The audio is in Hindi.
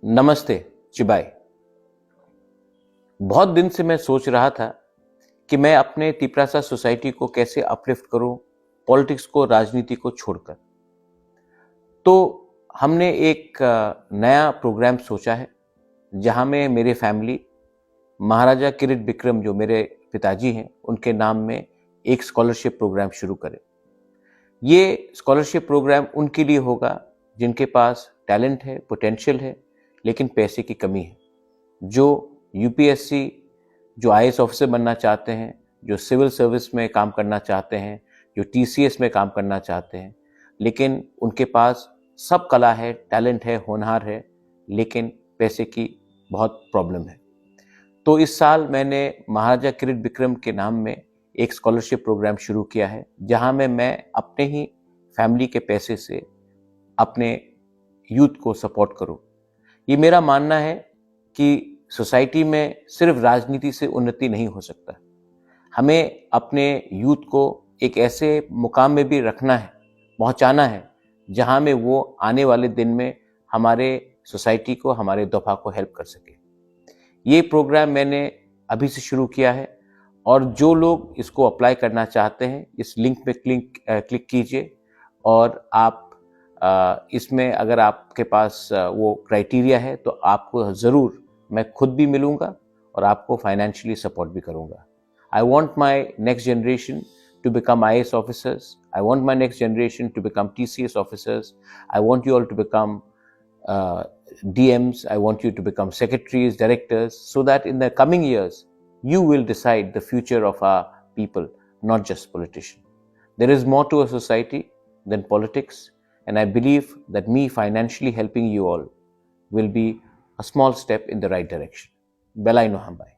नमस्ते चिबाई। बहुत दिन से मैं सोच रहा था कि मैं अपने तिपरासा सोसाइटी को कैसे अपलिफ्ट करूं, पॉलिटिक्स को, राजनीति को छोड़कर। तो हमने एक नया प्रोग्राम सोचा है जहां में मेरे फैमिली, महाराजा किरीट बिक्रम जो मेरे पिताजी हैं, उनके नाम में एक स्कॉलरशिप प्रोग्राम शुरू करें। ये स्कॉलरशिप प्रोग्राम उनके लिए होगा जिनके पास टैलेंट है, पोटेंशियल है, लेकिन पैसे की कमी है। जो यूपीएससी, जो आईएएस ऑफिसर बनना चाहते हैं, जो सिविल सर्विस में काम करना चाहते हैं, जो टीसीएस में काम करना चाहते हैं, लेकिन उनके पास सब कला है, टैलेंट है, होनहार है, लेकिन पैसे की बहुत प्रॉब्लम है। तो इस साल मैंने महाराजा किरीट बिक्रम के नाम में एक स्कॉलरशिप प्रोग्राम शुरू किया है जहां में मैं अपने ही फैमिली के पैसे से अपने यूथ को सपोर्ट करूं। ये मेरा मानना है कि सोसाइटी में सिर्फ राजनीति से उन्नति नहीं हो सकता। हमें अपने यूथ को एक ऐसे मुकाम में भी रखना है, पहुंचाना है, जहां में वो आने वाले दिन में हमारे सोसाइटी को, हमारे दफा को हेल्प कर सके। ये प्रोग्राम मैंने अभी से शुरू किया है और जो लोग इसको अप्लाई करना चाहते हैं, इस लिंक पे क्लिक कीजिए और आप इसमें अगर आपके पास वो क्राइटेरिया है तो आपको ज़रूर मैं खुद भी मिलूंगा और आपको फाइनेंशियली सपोर्ट भी करूंगा। I want my next generation to become IAS officers. I want my next generation to become TCS officers. I want you all to become DMs. I want you to become secretaries, directors, so that in the coming years, you will decide the future of our people, not just politicians. There is more to a society than politics, and I believe that me financially helping you all will be a small step in the right direction. Belai no hambai.